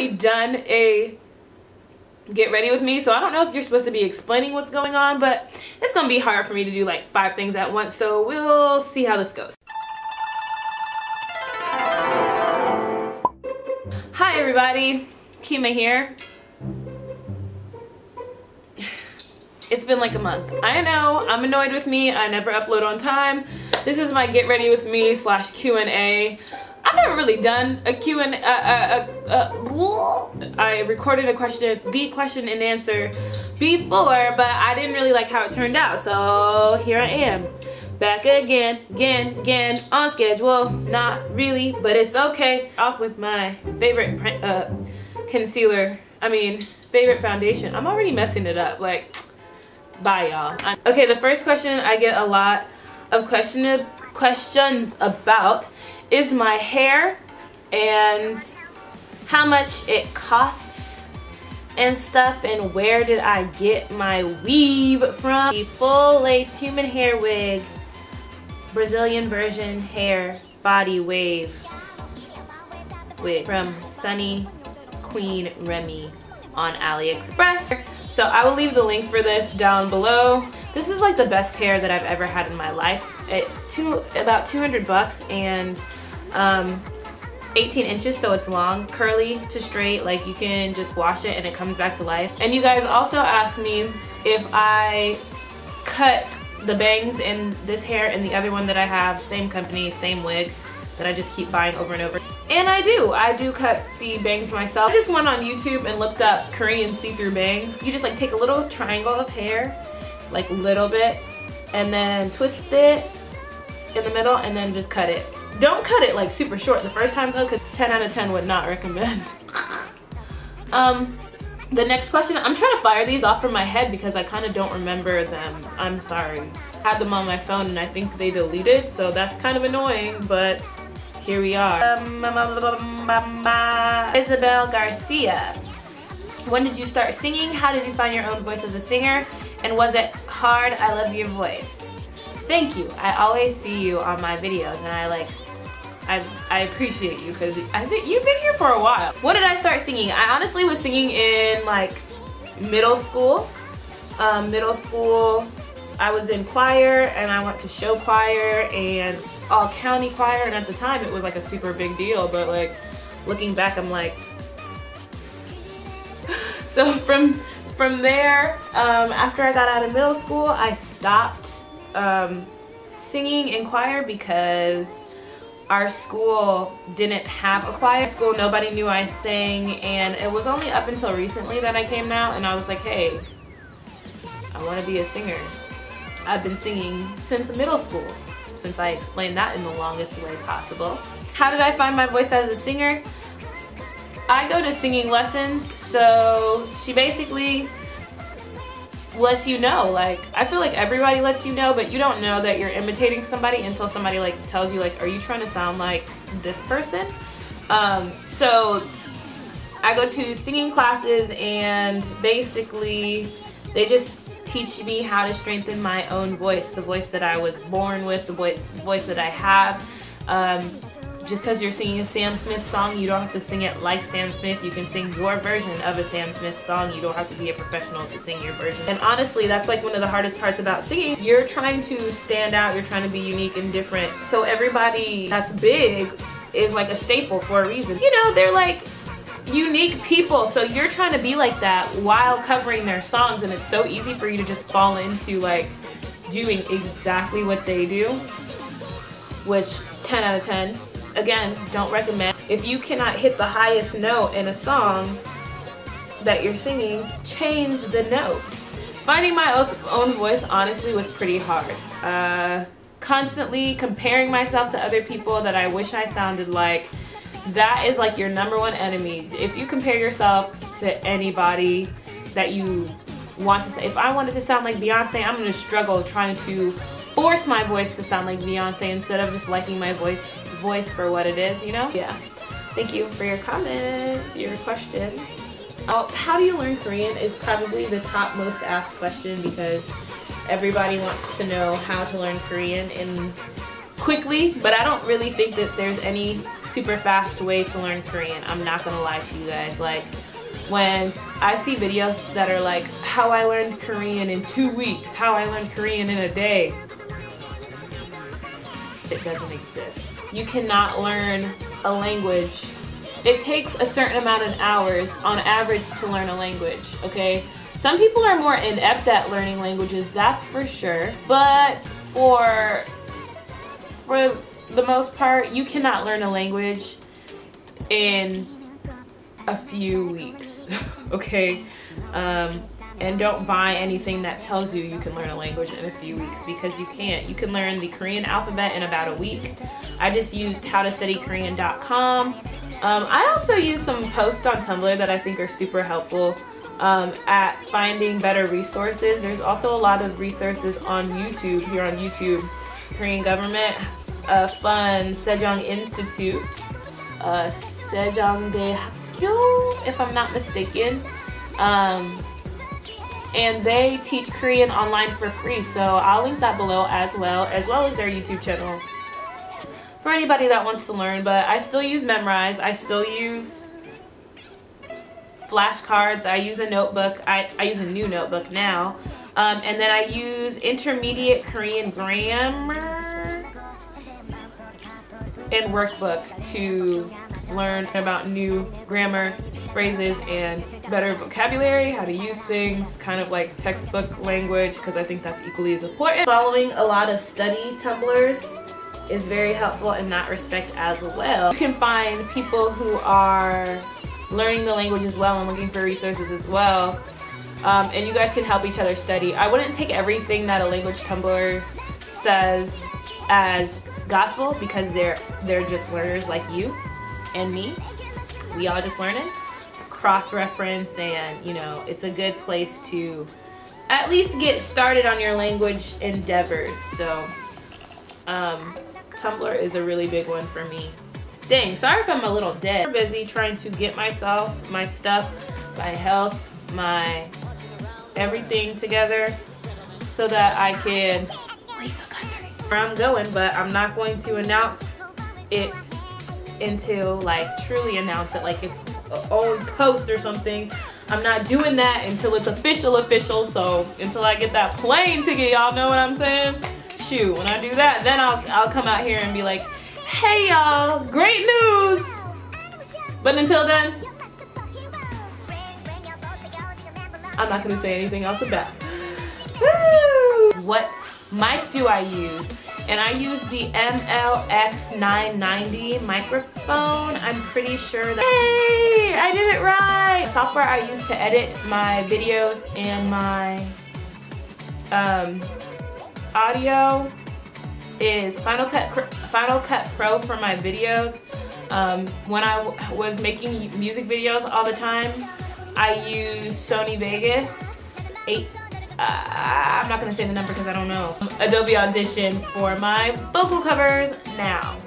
really done a get ready with me, so I don't know if you're supposed to be explaining what's going on, but it's gonna be hard for me to do like 5 things at once, so we'll see how this goes. Hi everybody, Kima here. It's been like a month. I know, I'm annoyed with me. I never upload on time. This is my get ready with me / Q&A. I've never really done a Q&A. I recorded the question and answer before, but I didn't really like how it turned out. So here I am, back again, on schedule. Not really, but it's okay. Off with my favorite favorite foundation. I'm already messing it up. Like, bye y'all. Okay, the first question I get a lot of questions about is my hair and how much it costs and stuff, and where did I get my weave from. The full lace human hair wig, Brazilian version hair body wave wig from Sunny Queen Remy on AliExpress. So I will leave the link for this down below. This is like the best hair that I've ever had in my life. About 200 bucks and 18 inches, so it's long, curly to straight, like you can just wash it and it comes back to life. And you guys also asked me if I cut the bangs in this hair and the other one that I have, same company, same wig, that I just keep buying over and over. And I do cut the bangs myself. I just went on YouTube and looked up Korean see-through bangs. You just like take a little triangle of hair, like a little bit, and then twist it in the middle and then just cut it. Don't cut it like super short the first time though, because 10 out of 10 would not recommend. The next question, I'm trying to fire these off from my head because I kind of don't remember them. I'm sorry. I had them on my phone and I think they deleted, so that's kind of annoying, but here we are. Isabel Garcia. When did you start singing? How did you find your own voice as a singer? And was it hard? I love your voice. Thank you. I always see you on my videos and I appreciate you because I think you've been here for a while. When did I start singing? I honestly was singing in like middle school. I was in choir and I went to show choir and all county choir, and at the time it was like a super big deal, but like looking back I'm like, so from there, after I got out of middle school, I stopped singing in choir because our school didn't have a choir. School, nobody knew I sang, and it was only up until recently that I came out and I was like, hey, I want to be a singer. I've been singing since middle school, since I explained that in the longest way possible. How did I find my voice as a singer? I go to singing lessons, so she basically lets you know. Like, I feel like everybody lets you know, but you don't know that you're imitating somebody until somebody like tells you like, are you trying to sound like this person? So I go to singing classes and basically they just teach me how to strengthen my own voice, the voice that I was born with, the voice that I have. Just because you're singing a Sam Smith song, you don't have to sing it like Sam Smith. You can sing your version of a Sam Smith song. You don't have to be a professional to sing your version. And honestly, that's like one of the hardest parts about singing. You're trying to stand out, you're trying to be unique and different. So everybody that's big is like a staple for a reason. You know, they're like unique people, so you're trying to be like that while covering their songs, and it's so easy for you to just fall into like doing exactly what they do, which 10 out of 10. Again, don't recommend. If you cannot hit the highest note in a song that you're singing, change the note. Finding my own voice honestly was pretty hard. Constantly comparing myself to other people that I wish I sounded like, that is like your #1 enemy. If you compare yourself to anybody that you want to say, if I wanted to sound like Beyonce, I'm gonna struggle trying to force my voice to sound like Beyonce instead of just liking my voice for what it is, you know? Yeah. Thank you for your comments, your question. How do you learn Korean is probably the top most asked question because everybody wants to know how to learn Korean quickly, but I don't really think that there's any super fast way to learn Korean. I'm not gonna lie to you guys. Like, when I see videos that are like, how I learned Korean in 2 weeks, how I learned Korean in a day, it doesn't exist. You cannot learn a language. It takes a certain amount of hours on average to learn a language, okay? Some people are more inept at learning languages, that's for sure, but for the most part, you cannot learn a language in a few weeks, okay? And don't buy anything that tells you can learn a language in a few weeks, because you can't. You can learn the Korean alphabet in about a week. I just used howtostudykorean.com. I also use some posts on Tumblr that I think are super helpful at finding better resources. There's also a lot of resources on YouTube, here on YouTube. Korean Government Fund, Sejong Institute, Sejongdaehakyo, if I'm not mistaken. And they teach Korean online for free, so I'll link that below as well as their YouTube channel for anybody that wants to learn. But I still use Memrise, I still use flashcards, I use a notebook, I use a new notebook now, and then I use intermediate Korean grammar and workbook to learn about new grammar, phrases, and better vocabulary, how to use things, kind of like textbook language, because I think that's equally as important. Following a lot of study Tumblrs is very helpful in that respect as well. You can find people who are learning the language as well and looking for resources as well, and you guys can help each other study. I wouldn't take everything that a language Tumblr says as gospel, because they're just learners like you and me. We all just learning, cross-reference, and you know, it's a good place to at least get started on your language endeavors. So Tumblr is a really big one for me. Dang, sorry if I'm a little dead. I'm busy trying to get myself, my stuff, my health, my everything together so that I can leave the country where I'm going, but I'm not going to announce it until, like, truly announce it, like it's an old post or something. I'm not doing that until it's official, so until I get that plane ticket, y'all know what I'm saying? Shoot, when I do that, then I'll come out here and be like, hey y'all, great news! But until then, I'm not gonna say anything else about it. Woo! What mic do I use? And I use the MLX990 microphone. I'm pretty sure that, hey, I did it right! The software I use to edit my videos and my audio is Final Cut Pro for my videos. When I was making music videos all the time, I used Sony Vegas 8. I'm not gonna say the number because I don't know. Adobe Audition for my vocal covers now.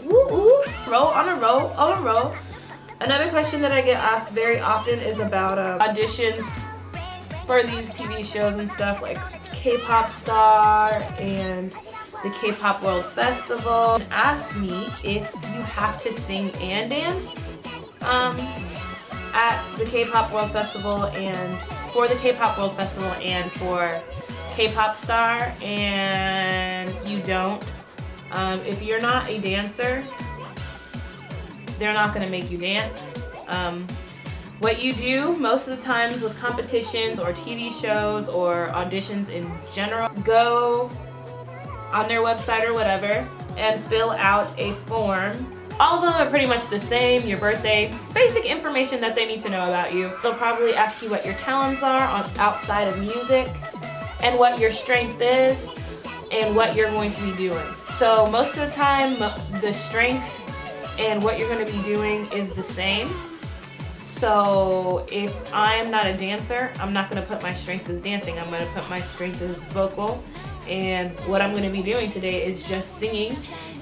Woo woo, roll on a roll, on a roll. Another question that I get asked very often is about auditions for these TV shows and stuff, like Kpop Star and the Kpop World Festival. Ask me if you have to sing and dance at the Kpop World Festival, and for the Kpop World Festival and for Kpop Star, and you don't. If you're not a dancer, they're not gonna make you dance. What you do most of the times with competitions or TV shows or auditions in general, go on their website or whatever and fill out a form. All of them are pretty much the same, your birthday, basic information that they need to know about you. They'll probably ask you what your talents are outside of music and what your strength is and what you're going to be doing. So most of the time, the strength and what you're going to be doing is the same. So if I'm not a dancer, I'm not going to put my strength as dancing. I'm going to put my strength as vocal. And what I'm going to be doing today is just singing,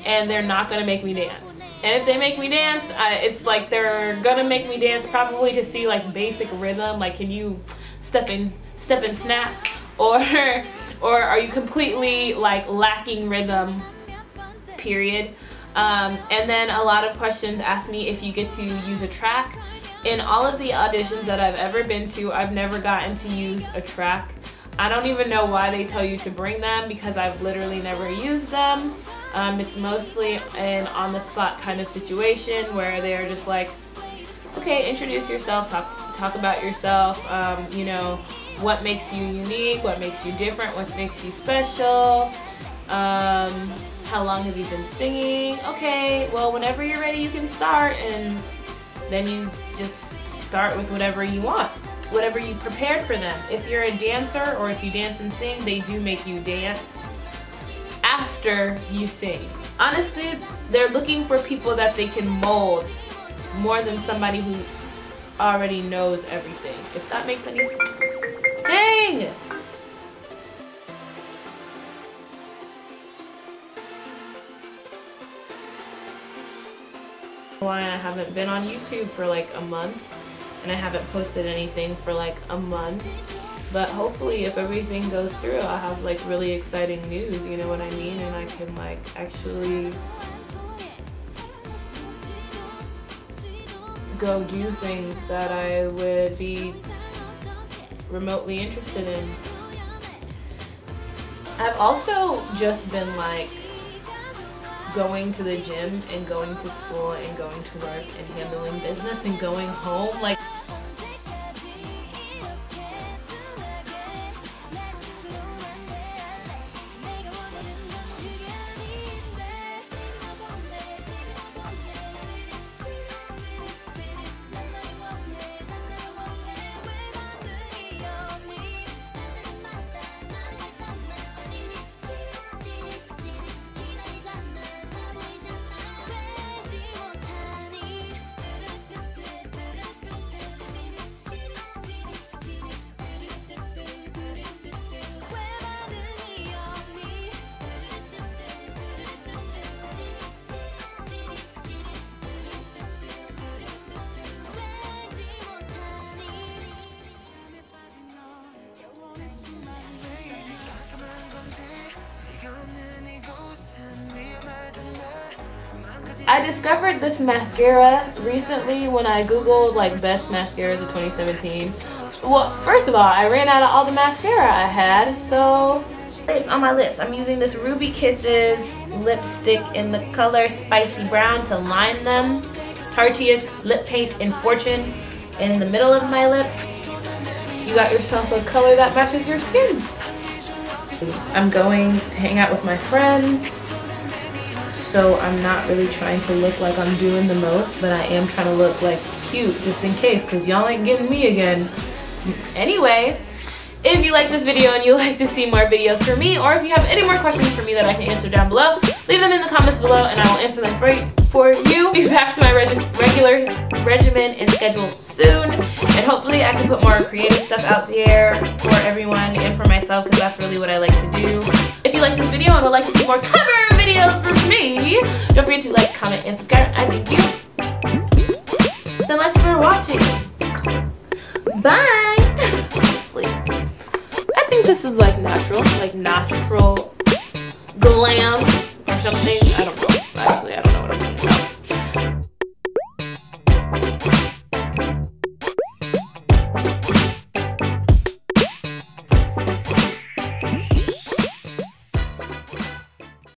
and they're not going to make me dance. And if they make me dance, it's like they're going to make me dance probably to see like basic rhythm, like can you step and snap, or are you completely like lacking rhythm, period. And then a lot of questions ask me if you get to use a track. In all of the auditions that I've ever been to, I've never gotten to use a track. I don't even know why they tell you to bring them because I've literally never used them. It's mostly an on-the-spot kind of situation where they're just like, okay, introduce yourself, talk about yourself, you know, what makes you unique, what makes you different, what makes you special, how long have you been singing? Okay, well, whenever you're ready, you can start, and then you just start with whatever you want, whatever you prepared for them. If you're a dancer or if you dance and sing, they do make you dance after you sing. Honestly, they're looking for people that they can mold more than somebody who already knows everything, if that makes any sense. Dang! Why I haven't been on YouTube for like a month, and I haven't posted anything for like a month, but hopefully if everything goes through, I'll have like really exciting news, you know what I mean, and I can like actually go do things that I would be remotely interested in. I've also just been like going to the gym and going to school and going to work and handling business and going home. Like, I discovered this mascara recently when I googled like best mascaras of 2017. Well, first of all, I ran out of all the mascara I had, so it's on my lips. I'm using this Ruby Kisses lipstick in the color Spicy Brown to line them. Heartiest lip paint in Fortune in the middle of my lips. You got yourself a color that matches your skin. I'm going to hang out with my friends, so I'm not really trying to look like I'm doing the most, but I am trying to look like cute just in case, because y'all ain't getting me again. Anyway, if you like this video and you'd like to see more videos from me, or if you have any more questions for me that I can answer down below, leave them in the comments below and I will answer them for you. Be back to my regular regimen and schedule soon, and hopefully I can put more creative stuff out there for everyone and for myself, because that's really what I like to do. If you like this video and would like to see more cover videos from me, don't forget to like, comment, and subscribe. I thank you so much for watching. Bye! Sleep. I think this is like natural glam or something. I don't know.